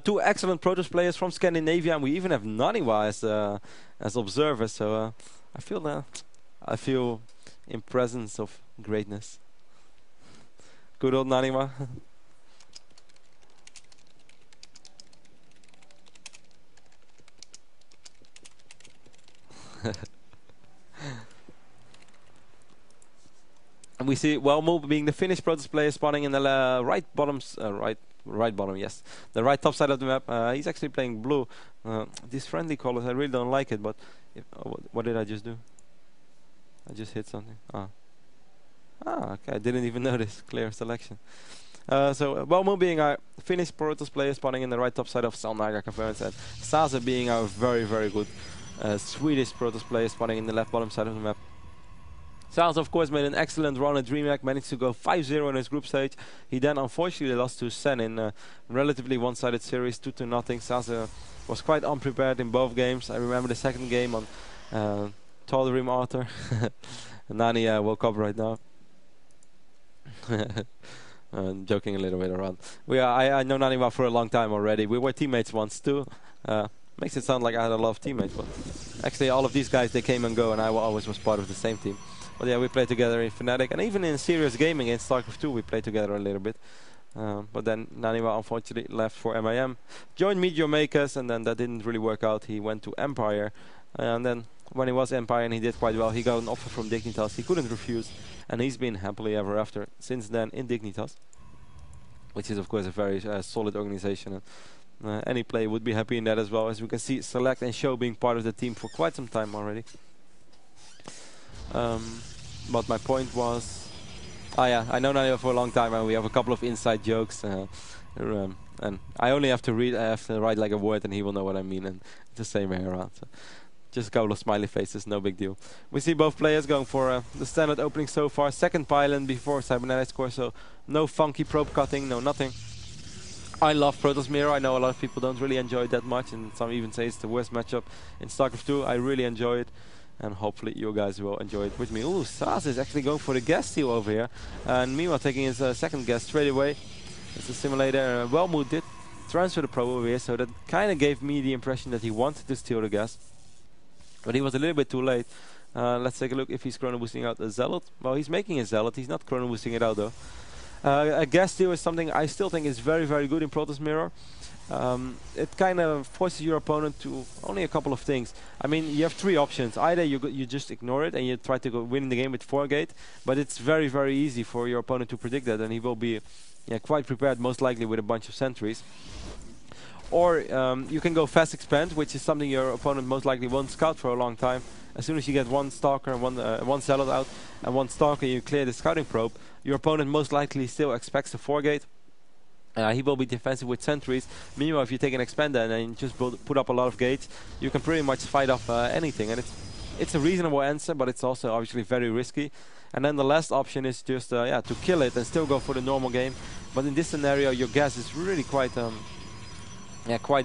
Two excellent Protoss players from Scandinavia, and we even have Naniwa as observer. So I feel in presence of greatness. Good old Naniwa. And we see Welmu being the Finnish Protoss player spawning in the right bottom, yes, the right top side of the map. He's actually playing blue. These friendly colors, I really don't like it. But what did I just do? I just hit something. Okay, I didn't even notice. Clear selection. So Welmu being our Finnish Protoss player spawning in the right top side of Salnaga confirms, and SaSe being our very good Swedish Protoss player spawning in the left bottom side of the map. SaSe, of course, made an excellent run at DreamHack, managed to go 5-0 in his group stage. He then unfortunately lost to Sen in a relatively one-sided series, 2-0. SaSe was quite unprepared in both games. I remember the second game on Tal'Darim Arthur. Nani woke up right now. Joking a little bit around. I know Naniwa for a long time already. We were teammates once too. Makes it sound like I had a lot of teammates, but actually all of these guys, they came and go, and I always was part of the same team. But yeah, we played together in Fnatic, and even in serious gaming in StarCraft 2 we played together a little bit. But then Naniwa unfortunately left for MIM, joined Meteor Makers, and then that didn't really work out. He went to Empire, and then when he was Empire and he did quite well, he got an offer from Dignitas. He couldn't refuse, and he's been happily ever after since then in Dignitas, which is of course a very solid organization. And any player would be happy in that as well. As we can see, Select and Show being part of the team for quite some time already. But my point was, I know Naniwa for a long time, and we have a couple of inside jokes. And I only have to write like a word, and he will know what I mean, and it's the same way around. So just a couple of smiley faces, no big deal. We see both players going for the standard opening so far. Second pylon before Cybernetics core, so no funky probe cutting, no nothing. I love Protoss Mirror. I know a lot of people don't really enjoy it that much, and some even say it's the worst matchup in StarCraft 2. I really enjoy it, and hopefully you guys will enjoy it with me. Ooh, SaSe is actually going for the gas steal over here, and meanwhile taking his second gas straight away. It's a simulator. Welmu did transfer the probe over here, so that kind of gave me the impression that he wanted to steal the gas, but he was a little bit too late. Let's take a look if he's chrono boosting out a Zealot. Well, he's making a Zealot. He's not chrono boosting it out though. A gas steal is something I still think is very good in Protoss Mirror. It kind of forces your opponent to only a couple of things. I mean, you have three options. Either you just ignore it and you try to go win the game with 4 gate, but it's very easy for your opponent to predict that, and he will be quite prepared, most likely with a bunch of sentries. Or you can go fast expand, which is something your opponent most likely won't scout for a long time. As soon as you get one Stalker and one Zealot out and one Stalker, you clear the scouting probe, your opponent most likely still expects a 4 gate. He will be defensive with sentries. Meanwhile, if you take an expander and then just put up a lot of gates, you can pretty much fight off anything. And it's a reasonable answer, but it's also obviously very risky. And then the last option is just to kill it and still go for the normal game. But in this scenario, your gas is really quite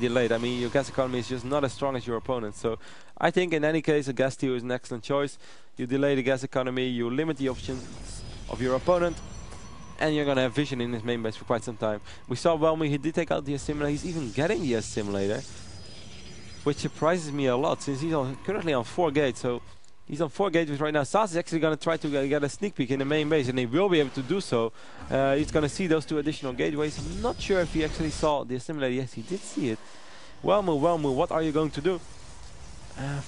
delayed. I mean, your gas economy is just not as strong as your opponent. So I think in any case, a gas steal is an excellent choice. You delay the gas economy, you limit the options of your opponent, and you're going to have vision in his main base for quite some time. We saw Welmu, he did take out the assimilator. He's even getting the assimilator, which surprises me a lot since he's currently on 4 gates. So he's on 4 gates right now. SaSe is actually going to try to get a sneak peek in the main base, and he will be able to do so. He's going to see those 2 additional gateways. I'm not sure if he actually saw the assimilator. Yes, he did see it. Welmu, what are you going to do?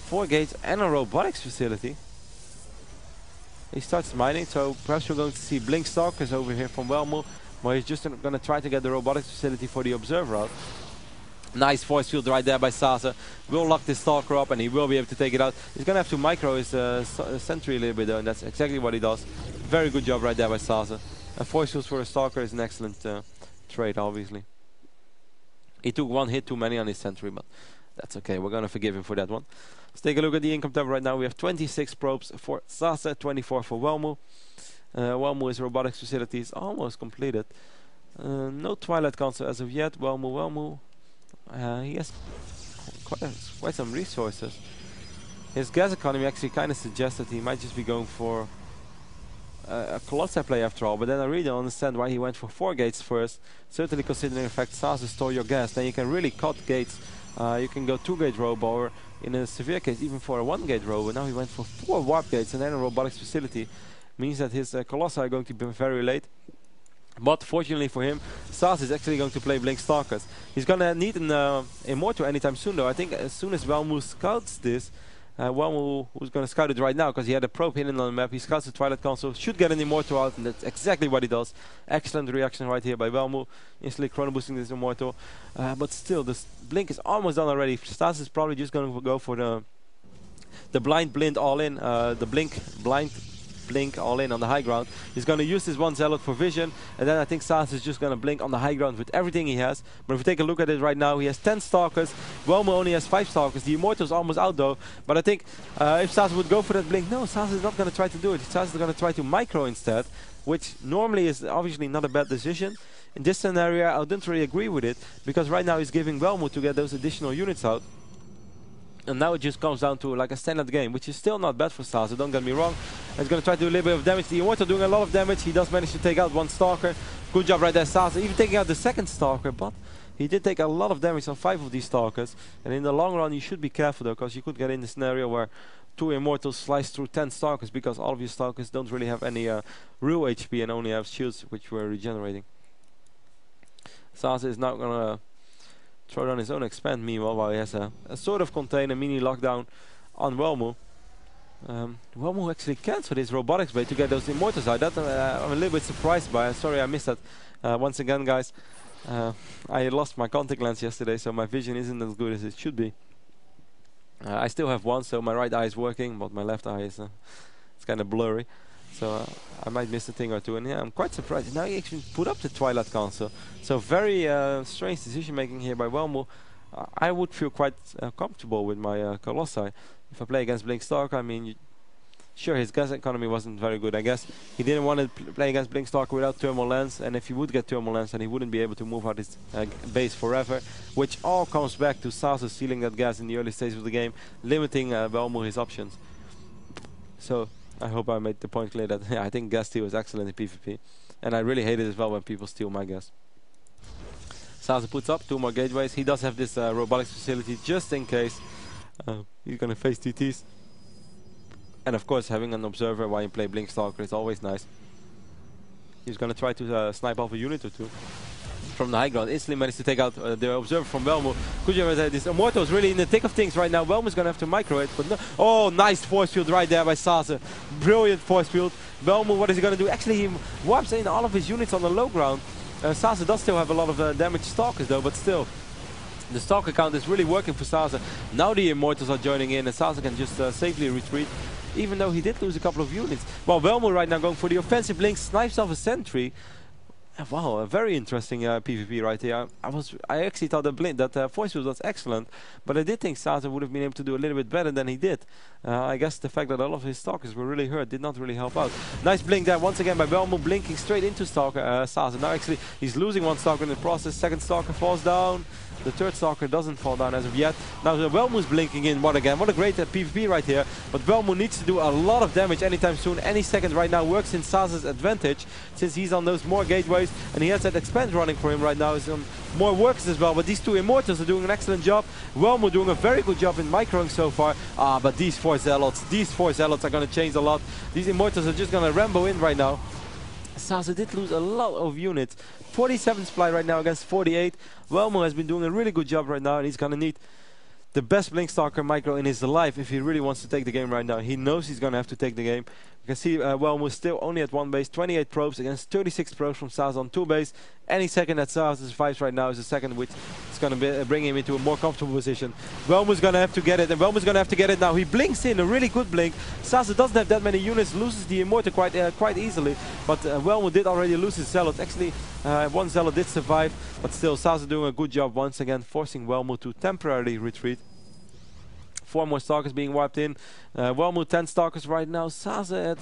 4 gates and a robotics facility. He starts mining, so perhaps we're going to see Blink Stalkers over here from Welmu, where he's just going to try to get the robotics facility for the observer out. Nice force field right there by SaSe. Will lock this Stalker up, and he will be able to take it out. He's going to have to micro his sentry a little bit though, and that's exactly what he does. Very good job right there by SaSe. A force field for a Stalker is an excellent trade, obviously. He took 1 hit too many on his sentry, but that's okay. We're going to forgive him for that one. Let's take a look at the income tab right now. We have 26 probes for SaSe, 24 for Welmu. Welmu's robotics facility is almost completed. No Twilight Council as of yet. Welmu. He has quite some resources. His gas economy actually kind of suggests that he might just be going for a Colossi play after all, but then I really don't understand why he went for 4 gates first. Certainly considering the fact SaSe store your gas, then you can really cut gates. You can go 2-gate robo, or in a severe case even for a 1-gate robo. Now he went for 4 warp gates and then a robotics facility. Means that his Colossi are going to be very late. But fortunately for him, SaSe is actually going to play Blink Stalkers. He's gonna need an Immortal anytime soon though. I think as soon as Welmu scouts this, Welmu, who's gonna scout it right now because he had a probe hidden on the map, he scouts the Twilight Council, should get an Immortal out, and that's exactly what he does. Excellent reaction right here by Welmu, instantly chrono boosting this Immortal. But still, this Blink is almost done already. SaSe is probably just gonna go for the blind blind all in, the blink all in on the high ground. He's going to use this one Zealot for vision, and then I think SaSe is just going to blink on the high ground with everything he has. But if we take a look at it right now, he has 10 Stalkers. Welmu only has 5 Stalkers. The Immortal is almost out though, but I think if SaSe would go for that blink, no, SaSe is not going to try to do it. SaSe is going to try to micro instead, which normally is obviously not a bad decision. In this scenario, I don't really agree with it, because right now he's giving Welmu to get those additional units out. And now it just comes down to like a standard game, which is still not bad for SaSe, don't get me wrong. He's going to try to do a little bit of damage. The Immortal doing a lot of damage. He does manage to take out 1 Stalker. Good job right there, SaSe. Even taking out the 2nd Stalker, but he did take a lot of damage on 5 of these Stalkers. And in the long run, you should be careful though, because you could get in the scenario where 2 Immortals slice through 10 Stalkers, because all of your Stalkers don't really have any real HP and only have shields which were regenerating. SaSe is now going to throw down his own expand meanwhile, while he has a sort of container mini lockdown on Welmu. Welmu actually cancelled his robotics bait to get those Immortals out. That I'm a little bit surprised by. Sorry I missed that. Once again guys, I lost my contact lens yesterday, so my vision isn't as good as it should be. I still have one, so my right eye is working, but my left eye is it's kind of blurry. So I might miss a thing or two, and yeah, I'm quite surprised. Now he actually put up the Twilight Council. So very strange decision making here by Welmu. I would feel quite comfortable with my Colossi. If I play against Blink Stalker, I mean, sure, his gas economy wasn't very good, I guess. He didn't want to play against Blink Stalker without Thermal Lens, and if he would get Thermal Lens, then he wouldn't be able to move out his base forever, which all comes back to SaSe stealing that gas in the early stages of the game, limiting Welmu his options. So I hope I made the point clear that yeah, I think gas steal is excellent in PvP, and I really hate it as well when people steal my gas. SaSe puts up 2 more gateways. He does have this robotics facility just in case he's gonna face TTs, and of course having an observer while you play Blink Stalker is always nice. He's gonna try to snipe off a unit or 2 from the high ground. Instantly managed to take out the observer from Welmu. Could you imagine this Immortal is really in the thick of things right now. Welmu's gonna have to micro it, but no. Oh, nice force field right there by SaSe. Brilliant force field. Welmu, what is he gonna do? Actually, he warps in all of his units on the low ground. SaSe does still have a lot of damaged Stalkers though, but still, the Stalker count is really working for SaSe. Now the Immortals are joining in, and SaSe can just safely retreat, even though he did lose a couple of units. Well, Welmu right now going for the offensive blink, snipes off a sentry. Wow, a very interesting PvP right here. I actually thought that force field was excellent, but I did think SaSe would have been able to do a little bit better than he did. I guess the fact that all of his Stalkers were really hurt did not really help out. Nice blink there once again by Welmu, blinking straight into Stalker SaSe. Now actually he's losing 1 Stalker in the process. 2nd Stalker falls down. The 3rd Stalker doesn't fall down as of yet. Now Welmu's blinking in what again. What a great PvP right here. But Welmu needs to do a lot of damage anytime soon. Any second right now works in SaSe's advantage, since he's on those more gateways and he has that expand running for him right now. Is more works as well. But these 2 Immortals are doing an excellent job. Welmu doing a very good job in microing so far. But these 4 Zealots are going to change a lot. These Immortals are just going to rambo in right now. SaSe did lose a lot of units. 47 supply right now against 48. Welmu has been doing a really good job right now, and he's gonna need the best Blink Stalker micro in his life if he really wants to take the game right now. He knows he's gonna have to take the game. You can see Welmu still only at 1 base, 28 probes against 36 probes from SaSe on 2 base. Any second that SaSe survives right now is a second which is going to bring him into a more comfortable position. Welmu's going to have to get it, and Welmu's going to have to get it now. He blinks in, a really good blink. SaSe doesn't have that many units, loses the Immortal quite easily, but Welmu did already lose his Zealot. Actually, 1 Zealot did survive, but still SaSe doing a good job once again, forcing Welmu to temporarily retreat. 4 more Stalkers being wiped in. Welmu 10 Stalkers right now. SaSe at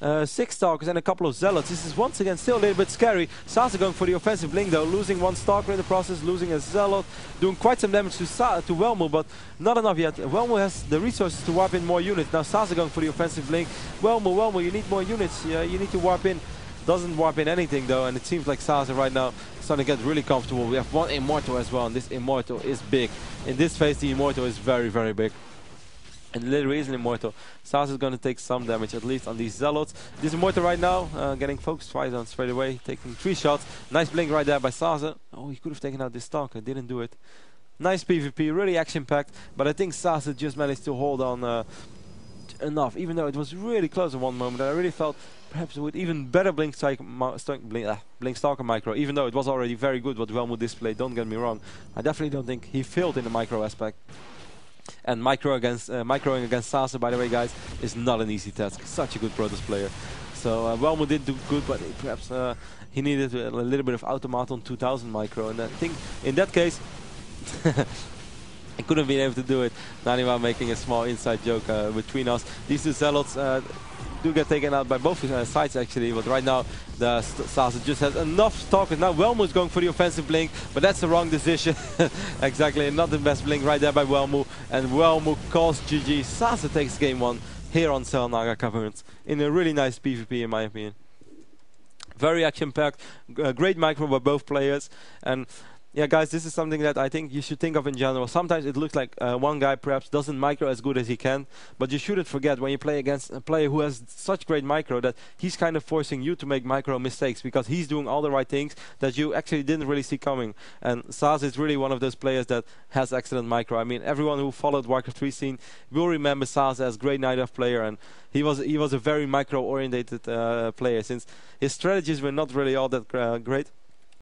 6 Stalkers and a couple of Zealots. This is once again still a little bit scary. SaSe going for the offensive blink though, losing 1 Stalker in the process, losing a Zealot, doing quite some damage to Welmu, but not enough yet. Welmu has the resources to warp in more units. Now SaSe going for the offensive blink. Welmu, you need more units. You need to warp in. Doesn't warp in anything though, and it seems like SaSe right now is starting to get really comfortable. We have 1 Immortal as well, and this Immortal is big. In this phase, the Immortal is very, very big. And literally is an Immortal. SaSe is going to take some damage, at least on these Zealots. This Immortal right now, getting focused twice on straight away, taking 3 shots. Nice blink right there by SaSe. Oh, he could have taken out this Stalker, didn't do it. Nice PvP, really action-packed, but I think SaSe just managed to hold on enough, even though it was really close at one moment. I really felt perhaps with even better Blink Stalker micro, even though it was already very good what Welmu displayed, don't get me wrong. I definitely don't think he failed in the micro aspect. And microing against SaSe, by the way, guys, is not an easy task. Such a good Protoss player. So Welmu did do good, but perhaps he needed a little bit of Automaton 2000 micro. And I think in that case, I couldn't be able to do it. Naniwa making a small inside joke between us. These 2 Zealots do get taken out by both sides actually, but right now the SaSe just has enough Stalkers. Now Welmu is going for the offensive blink, but that's the wrong decision. Exactly, not the best blink right there by Welmu, and Welmu calls GG. SaSe takes game 1 here on Cell Naga Caverns in a really nice PvP in my opinion. Very action-packed, great micro by both players, and yeah, guys, this is something that I think you should think of in general. Sometimes it looks like one guy perhaps doesn't micro as good as he can, but you shouldn't forget when you play against a player who has such great micro that he's kind of forcing you to make micro mistakes because he's doing all the right things that you actually didn't really see coming. And SaSe is really one of those players that has excellent micro. I mean, everyone who followed Warcraft 3 scene will remember SaSe as great Night Elf player, and he was a very micro-orientated player since his strategies were not really all that great.